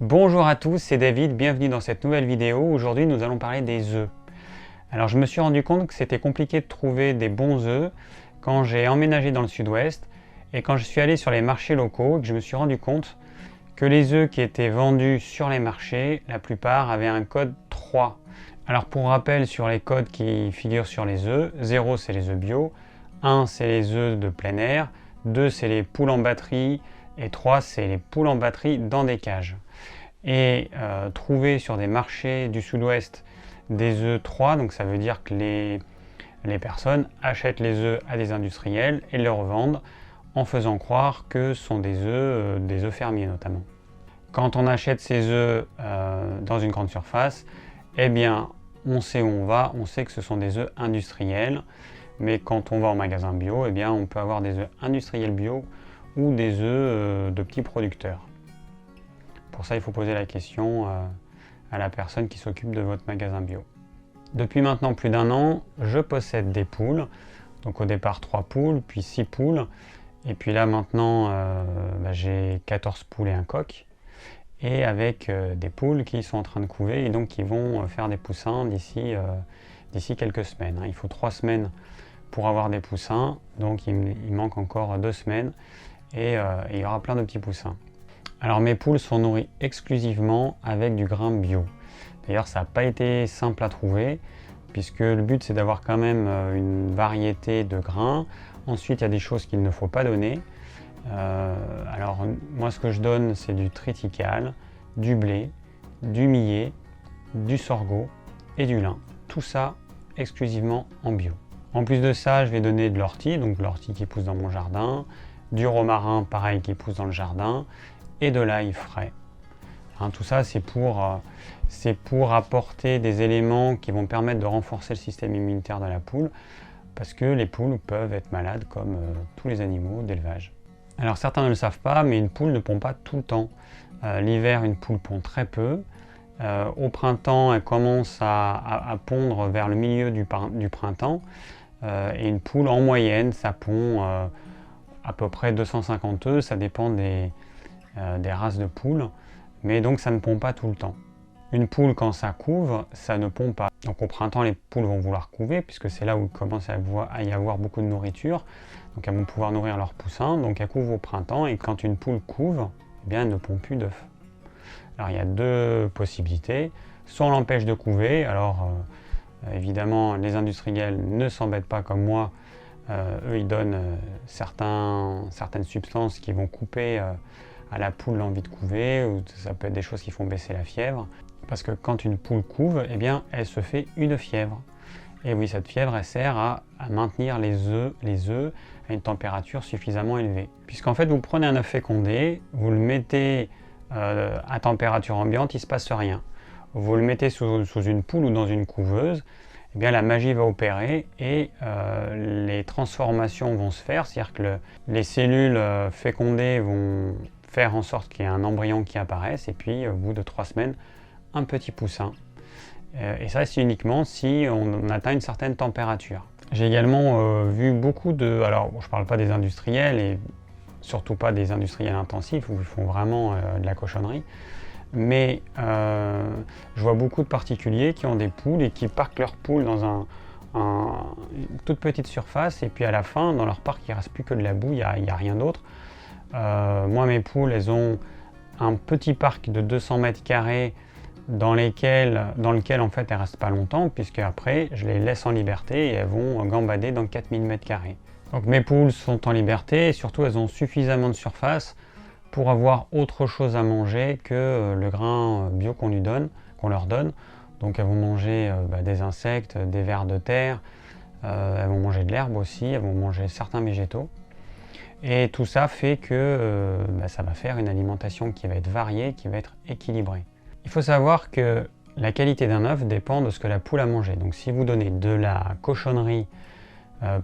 Bonjour à tous, c'est David, bienvenue dans cette nouvelle vidéo. Aujourd'hui nous allons parler des œufs. Alors je me suis rendu compte que c'était compliqué de trouver des bons œufs quand j'ai emménagé dans le sud-ouest et quand je suis allé sur les marchés locaux et que je me suis rendu compte que les œufs qui étaient vendus sur les marchés, la plupart avaient un code 3. Alors pour rappel sur les codes qui figurent sur les œufs, 0 c'est les œufs bio, 1 c'est les œufs de plein air, 2 c'est les poules en batterie et 3 c'est les poules en batterie dans des cages. Et trouver sur des marchés du sud-ouest des œufs 3, donc ça veut dire que les personnes achètent les œufs à des industriels et les revendent en faisant croire que ce sont des œufs fermiers notamment. Quand on achète ces œufs dans une grande surface, eh bien on sait où on va, on sait que ce sont des œufs industriels, mais quand on va en magasin bio, eh bien on peut avoir des œufs industriels bio ou des œufs de petits producteurs. Pour ça, il faut poser la question à la personne qui s'occupe de votre magasin bio. Depuis maintenant plus d'un an, je possède des poules. Donc au départ 3 poules, puis 6 poules. Et puis là maintenant, j'ai 14 poules et un coq. Et avec des poules qui sont en train de couver et donc qui vont faire des poussins d'ici quelques semaines. Il faut 3 semaines pour avoir des poussins. Donc il manque encore 2 semaines et il y aura plein de petits poussins. Alors mes poules sont nourries exclusivement avec du grain bio. D'ailleurs ça n'a pas été simple à trouver puisque le but c'est d'avoir quand même une variété de grains. Ensuite il y a des choses qu'il ne faut pas donner. Alors moi ce que je donne c'est du triticale, du blé, du millet, du sorgho et du lin. Tout ça exclusivement en bio. En plus de ça je vais donner de l'ortie, donc de l'ortie qui pousse dans mon jardin, du romarin pareil qui pousse dans le jardin, et de l'ail frais. Tout ça c'est pour apporter des éléments qui vont permettre de renforcer le système immunitaire de la poule parce que les poules peuvent être malades comme tous les animaux d'élevage. Alors certains ne le savent pas, mais une poule ne pond pas tout le temps. L'hiver une poule pond très peu. Au printemps elle commence à pondre vers le milieu du printemps et une poule en moyenne ça pond à peu près 250 œufs, ça dépend des races de poules, mais donc ça ne pond pas tout le temps. Une poule quand ça couve, ça ne pond pas. Donc au printemps les poules vont vouloir couver puisque c'est là où il commence à y avoir beaucoup de nourriture, donc elles vont pouvoir nourrir leurs poussins, donc elles couvent au printemps et quand une poule couve, eh bien elle ne pond plus d'œufs. Alors il y a deux possibilités, soit on l'empêche de couver, alors évidemment les industriels ne s'embêtent pas comme moi, eux ils donnent certaines substances qui vont couper à la poule l'envie de couver, ou ça peut être des choses qui font baisser la fièvre. Parce que quand une poule couve, eh bien, elle se fait une fièvre. Et oui, cette fièvre, elle sert à maintenir les œufs à une température suffisamment élevée. Puisqu'en fait, vous prenez un œuf fécondé, vous le mettez à température ambiante, il ne se passe rien. Vous le mettez sous une poule ou dans une couveuse, eh bien, la magie va opérer et les transformations vont se faire, c'est-à-dire que les cellules fécondées vont faire en sorte qu'il y ait un embryon qui apparaisse et puis au bout de 3 semaines, un petit poussin. Et ça, c'est uniquement si on atteint une certaine température. J'ai également vu beaucoup de... Alors, je ne parle pas des industriels et surtout pas des industriels intensifs où ils font vraiment de la cochonnerie, mais je vois beaucoup de particuliers qui ont des poules et qui parquent leurs poules dans une toute petite surface et puis à la fin, dans leur parc, il ne reste plus que de la boue, il n'y a rien d'autre. Moi mes poules elles ont un petit parc de 200 mètres carrés dans lequel en fait elles restent pas longtemps puisque après je les laisse en liberté et elles vont gambader dans 4000 mètres carrés. Donc mes poules sont en liberté et surtout elles ont suffisamment de surface pour avoir autre chose à manger que le grain bio qu'on leur donne. Donc elles vont manger des insectes, des vers de terre, elles vont manger de l'herbe aussi, elles vont manger certains végétaux. Et tout ça fait que ça va faire une alimentation qui va être variée, qui va être équilibrée. Il faut savoir que la qualité d'un œuf dépend de ce que la poule a mangé. Donc si vous donnez de la cochonnerie,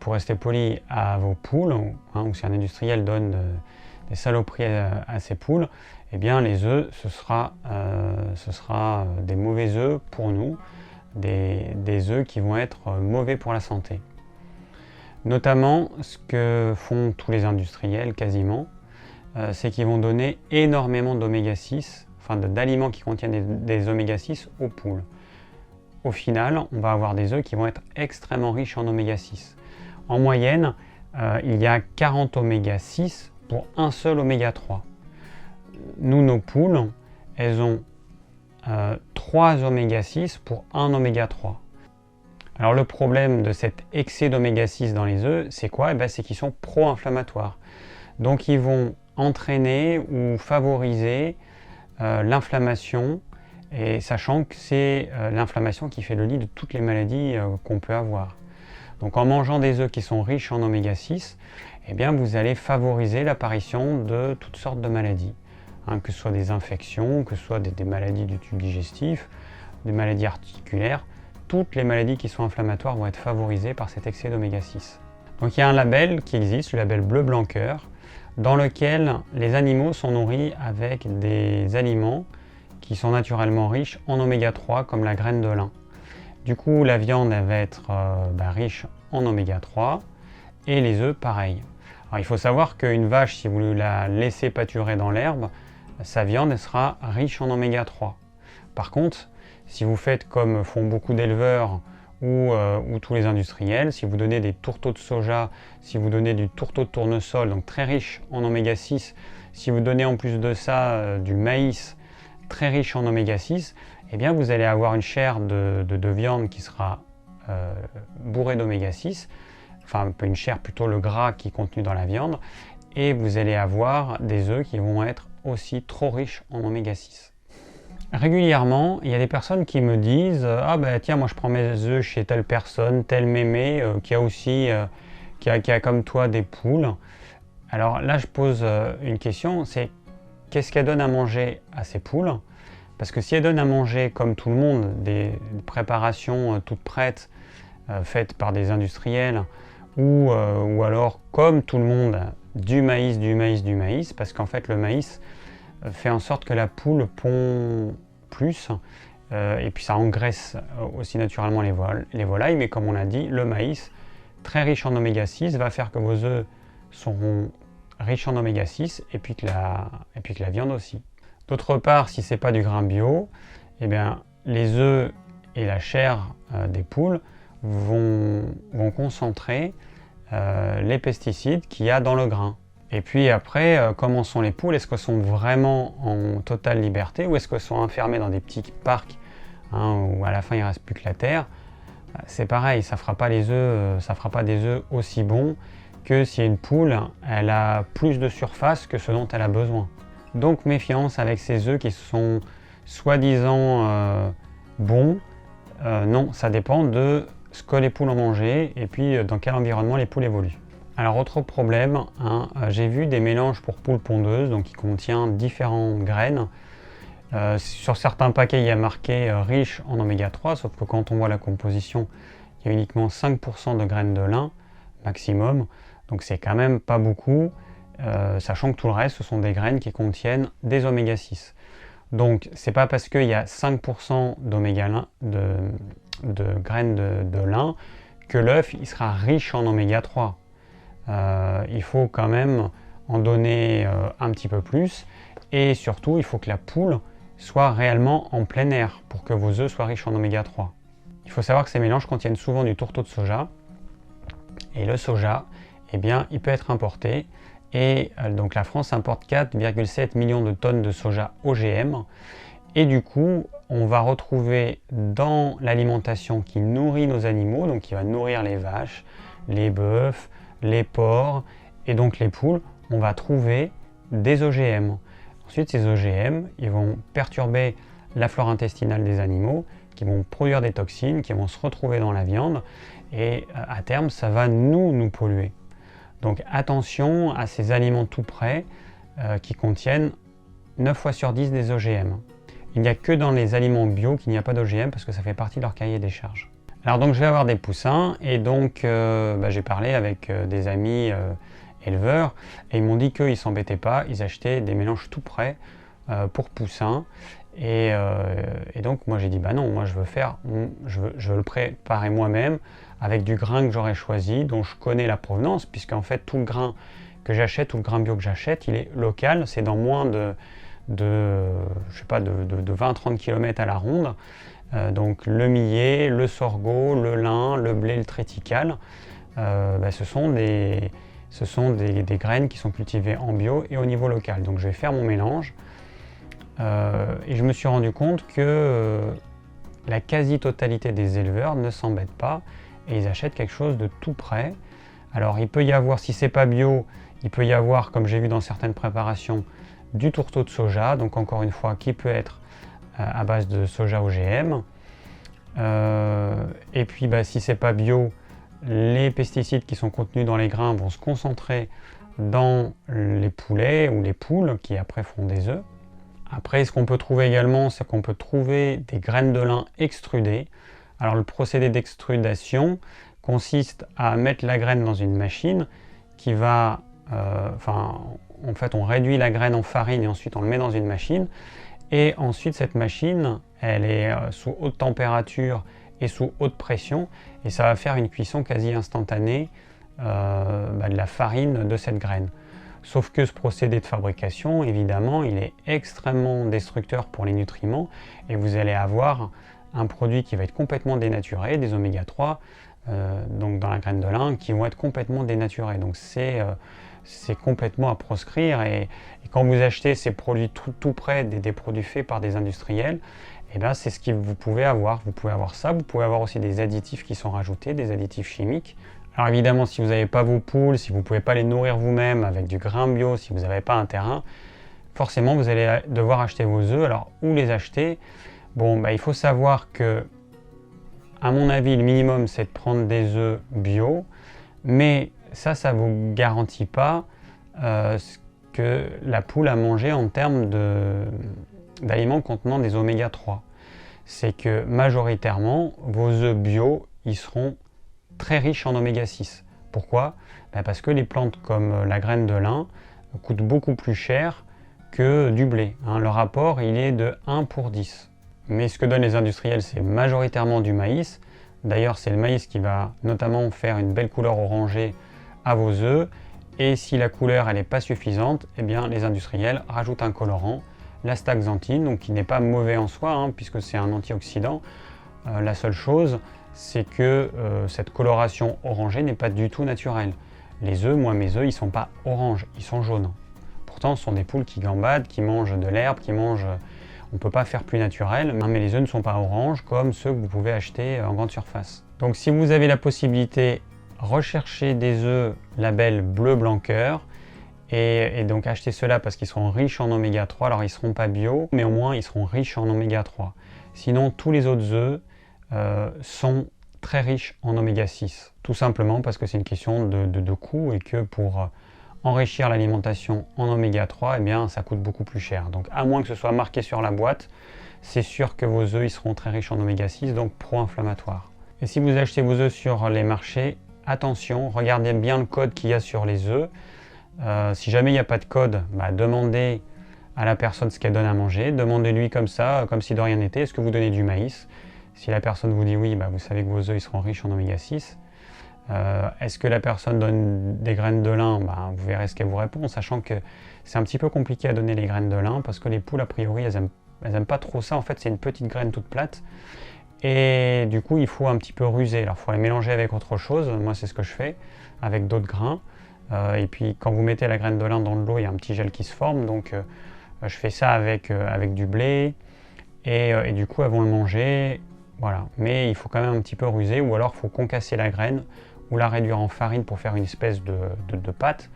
pour rester poli, à vos poules, ou si un industriel donne des saloperies à ses poules, eh bien les œufs, ce sera des mauvais œufs pour nous, des œufs qui vont être mauvais pour la santé. Notamment, ce que font tous les industriels quasiment, c'est qu'ils vont donner énormément d'oméga 6, d'aliments qui contiennent des oméga 6 aux poules. Au final, on va avoir des œufs qui vont être extrêmement riches en oméga 6. En moyenne, il y a 40 oméga 6 pour un seul oméga 3. Nous, nos poules, elles ont 3 oméga 6 pour un oméga 3. Alors le problème de cet excès d'oméga 6 dans les œufs, c'est quoi? C'est qu'ils sont pro-inflammatoires. Donc ils vont entraîner ou favoriser l'inflammation, et sachant que c'est l'inflammation qui fait le lit de toutes les maladies qu'on peut avoir. Donc en mangeant des œufs qui sont riches en oméga 6, vous allez favoriser l'apparition de toutes sortes de maladies. Que ce soit des infections, que ce soit des maladies du tube digestif, des maladies articulaires, toutes les maladies qui sont inflammatoires vont être favorisées par cet excès d'oméga 6. Donc il y a un label qui existe, le label Bleu Blanc Cœur, dans lequel les animaux sont nourris avec des aliments qui sont naturellement riches en oméga 3, comme la graine de lin. Du coup, la viande elle va être riche en oméga 3 et les œufs pareil. Alors, il faut savoir qu'une vache, si vous la laissez pâturer dans l'herbe, sa viande elle sera riche en oméga 3. Par contre, si vous faites comme font beaucoup d'éleveurs ou tous les industriels, si vous donnez des tourteaux de soja, si vous donnez du tourteau de tournesol, donc très riche en oméga 6, si vous donnez en plus de ça du maïs très riche en oméga 6, vous allez avoir une chair de viande qui sera bourrée d'oméga 6, enfin une chair plutôt le gras qui est contenu dans la viande, et vous allez avoir des œufs qui vont être aussi trop riches en oméga 6. Régulièrement, il y a des personnes qui me disent tiens, moi je prends mes œufs chez telle personne, tel mémé qui a aussi qui a comme toi des poules. Alors là je pose une question, c'est qu'est-ce qu'elle donne à manger à ces poules? Parce que si elle donne à manger comme tout le monde des préparations toutes prêtes faites par des industriels ou alors comme tout le monde du maïs, parce qu'en fait le maïs fait en sorte que la poule pond plus et puis ça engraisse aussi naturellement les volailles, mais comme on l'a dit, le maïs très riche en oméga 6 va faire que vos œufs seront riches en oméga 6 et puis que la viande aussi. D'autre part, si ce n'est pas du grain bio, les œufs et la chair des poules vont concentrer les pesticides qu'il y a dans le grain. Et puis après, comment sont les poules? Est-ce qu'elles sont vraiment en totale liberté ou est-ce qu'elles sont enfermées dans des petits parcs où à la fin il ne reste plus que la terre? C'est pareil, ça ne fera pas des œufs aussi bons que si une poule elle a plus de surface que ce dont elle a besoin. Donc méfiance avec ces œufs qui sont soi-disant bons. Non, ça dépend de ce que les poules ont mangé et puis dans quel environnement les poules évoluent. Alors autre problème, j'ai vu des mélanges pour poules pondeuses, donc qui contient différentes graines. Sur certains paquets il y a marqué riche en oméga 3, sauf que quand on voit la composition, il y a uniquement 5% de graines de lin maximum, donc c'est quand même pas beaucoup, sachant que tout le reste ce sont des graines qui contiennent des oméga 6. Donc c'est pas parce qu'il y a 5% de graines de lin que l'œuf il sera riche en oméga 3. Il faut quand même en donner un petit peu plus et surtout il faut que la poule soit réellement en plein air pour que vos œufs soient riches en oméga 3. Il faut savoir que ces mélanges contiennent souvent du tourteau de soja et le soja, il peut être importé et donc la France importe 4,7 millions de tonnes de soja OGM et du coup on va retrouver dans l'alimentation qui nourrit nos animaux, donc qui va nourrir les vaches, les bœufs, les porcs et donc les poules, on va trouver des OGM. Ensuite, ces OGM, ils vont perturber la flore intestinale des animaux, qui vont produire des toxines, qui vont se retrouver dans la viande et à terme, ça va nous polluer. Donc attention à ces aliments tout prêts qui contiennent 9 fois sur 10 des OGM. Il n'y a que dans les aliments bio qu'il n'y a pas d'OGM parce que ça fait partie de leur cahier des charges. Alors donc je vais avoir des poussins et donc j'ai parlé avec des amis éleveurs et ils m'ont dit qu'ils ne s'embêtaient pas, ils achetaient des mélanges tout prêts pour poussins et donc moi j'ai dit non, moi je veux le préparer moi-même avec du grain que j'aurais choisi, dont je connais la provenance, puisqu'en fait tout le grain que j'achète, tout le grain bio que j'achète, il est local, c'est dans moins de je sais pas, de 20-30 km à la ronde. Donc le millet, le sorgho, le lin, le blé, le triticale, ce sont des graines qui sont cultivées en bio et au niveau local. Donc je vais faire mon mélange et je me suis rendu compte que la quasi-totalité des éleveurs ne s'embêtent pas et ils achètent quelque chose de tout prêt. Alors il peut y avoir, si c'est pas bio, il peut y avoir, comme j'ai vu dans certaines préparations, du tourteau de soja, donc encore une fois qui peut être à base de soja OGM. Et puis si c'est pas bio, les pesticides qui sont contenus dans les grains vont se concentrer dans les poulets ou les poules qui après font des œufs. Après, ce qu'on peut trouver également, c'est qu'on peut trouver des graines de lin extrudées. Alors le procédé d'extrudation consiste à mettre la graine dans une machine qui va, en fait on réduit la graine en farine et ensuite on le met dans une machine. Et ensuite cette machine, elle est sous haute température et sous haute pression et ça va faire une cuisson quasi instantanée de la farine de cette graine. Sauf que ce procédé de fabrication, évidemment, il est extrêmement destructeur pour les nutriments et vous allez avoir un produit qui va être complètement dénaturé, des oméga 3, donc dans la graine de lin, qui vont être complètement dénaturés. Donc c'est complètement à proscrire et quand vous achetez ces produits tout près des produits faits par des industriels, c'est ce que vous pouvez avoir. Vous pouvez avoir ça, vous pouvez avoir aussi des additifs qui sont rajoutés, des additifs chimiques. Alors évidemment, si vous n'avez pas vos poules, si vous ne pouvez pas les nourrir vous-même avec du grain bio, si vous n'avez pas un terrain, forcément vous allez devoir acheter vos œufs. Alors où les acheter? Il faut savoir que, à mon avis, le minimum c'est de prendre des œufs bio, mais ça ne vous garantit pas ce que la poule a mangé en termes d'aliments contenant des oméga 3. C'est que majoritairement, vos œufs bio, ils seront très riches en oméga 6. Pourquoi? Parce que les plantes comme la graine de lin coûtent beaucoup plus cher que du blé. Le rapport, il est de 1 pour 10. Mais ce que donnent les industriels, c'est majoritairement du maïs. D'ailleurs, c'est le maïs qui va notamment faire une belle couleur orangée à vos œufs. Et si la couleur elle n'est pas suffisante, les industriels rajoutent un colorant, l'astaxanthine, donc qui n'est pas mauvais en soi, puisque c'est un antioxydant. La seule chose, c'est que cette coloration orangée n'est pas du tout naturelle. Les œufs, moi mes œufs, ils ne sont pas orange, ils sont jaunes. Pourtant, ce sont des poules qui gambadent, qui mangent de l'herbe, on ne peut pas faire plus naturel, mais les œufs ne sont pas orange comme ceux que vous pouvez acheter en grande surface. Donc si vous avez la possibilité, recherchez des œufs label bleu blanc cœur et donc achetez ceux-là parce qu'ils seront riches en oméga 3. Alors ils ne seront pas bio, mais au moins ils seront riches en oméga 3. Sinon, tous les autres œufs sont très riches en oméga 6, tout simplement parce que c'est une question de coût et que pour enrichir l'alimentation en oméga 3, ça coûte beaucoup plus cher. Donc à moins que ce soit marqué sur la boîte, c'est sûr que vos œufs ils seront très riches en oméga 6, donc pro-inflammatoire. Et si vous achetez vos œufs sur les marchés, attention, regardez bien le code qu'il y a sur les œufs. Si jamais il n'y a pas de code, demandez à la personne ce qu'elle donne à manger. Demandez-lui comme ça, comme si de rien n'était, est-ce que vous donnez du maïs? Si la personne vous dit oui, vous savez que vos œufs ils seront riches en oméga 6. Est-ce que la personne donne des graines de lin? Vous verrez ce qu'elle vous répond, sachant que c'est un petit peu compliqué à donner les graines de lin parce que les poules, a priori, elles aiment pas trop ça. En fait, c'est une petite graine toute plate. Et du coup, il faut un petit peu ruser. Alors, il faut les mélanger avec autre chose. Moi, c'est ce que je fais avec d'autres grains. Et puis, quand vous mettez la graine de lin dans de l'eau, il y a un petit gel qui se forme. Donc, je fais ça avec du blé. Et du coup, elles vont le manger. Voilà. Mais il faut quand même un petit peu ruser. Ou alors, il faut concasser la graine ou la réduire en farine pour faire une espèce de pâte.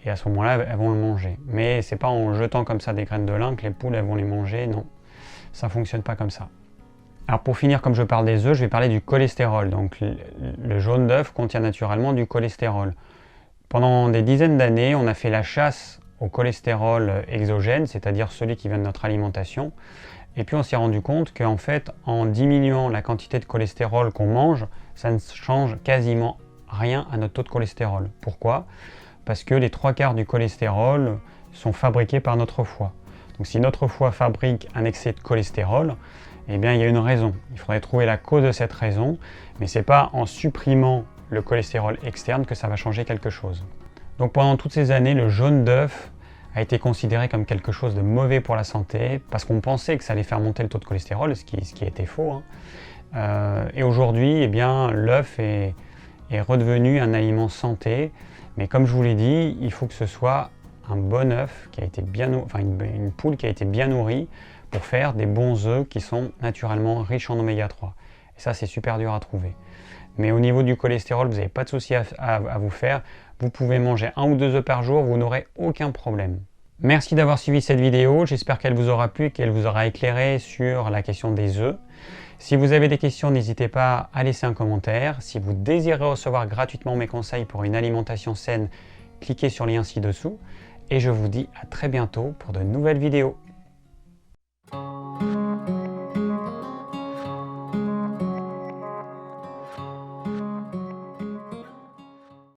Et à ce moment-là, elles vont le manger. Mais c'est pas en jetant comme ça des graines de lin que les poules elles vont les manger. Non, ça fonctionne pas comme ça. Alors pour finir, comme je parle des œufs, je vais parler du cholestérol. Donc le jaune d'œuf contient naturellement du cholestérol. Pendant des dizaines d'années, on a fait la chasse au cholestérol exogène, c'est-à-dire celui qui vient de notre alimentation. Et puis on s'est rendu compte qu'en fait, en diminuant la quantité de cholestérol qu'on mange, ça ne change quasiment rien à notre taux de cholestérol. Pourquoi? Parce que les 3/4 du cholestérol sont fabriqués par notre foie. Donc si notre foie fabrique un excès de cholestérol, il y a une raison. Il faudrait trouver la cause de cette raison, mais ce n'est pas en supprimant le cholestérol externe que ça va changer quelque chose. Donc pendant toutes ces années, le jaune d'œuf a été considéré comme quelque chose de mauvais pour la santé, parce qu'on pensait que ça allait faire monter le taux de cholestérol, ce qui était faux, hein. Et aujourd'hui, eh bien, l'œuf est redevenu un aliment santé, mais comme je vous l'ai dit, il faut que ce soit un bon œuf qui a été bien, enfin une poule qui a été bien nourrie pour faire des bons œufs qui sont naturellement riches en oméga 3. Et ça, c'est super dur à trouver. Mais au niveau du cholestérol, vous n'avez pas de souci à vous faire. Vous pouvez manger 1 ou 2 œufs par jour, vous n'aurez aucun problème. Merci d'avoir suivi cette vidéo, j'espère qu'elle vous aura plu et qu'elle vous aura éclairé sur la question des œufs. Si vous avez des questions, n'hésitez pas à laisser un commentaire. Si vous désirez recevoir gratuitement mes conseils pour une alimentation saine, cliquez sur le lien ci-dessous. Et je vous dis à très bientôt pour de nouvelles vidéos.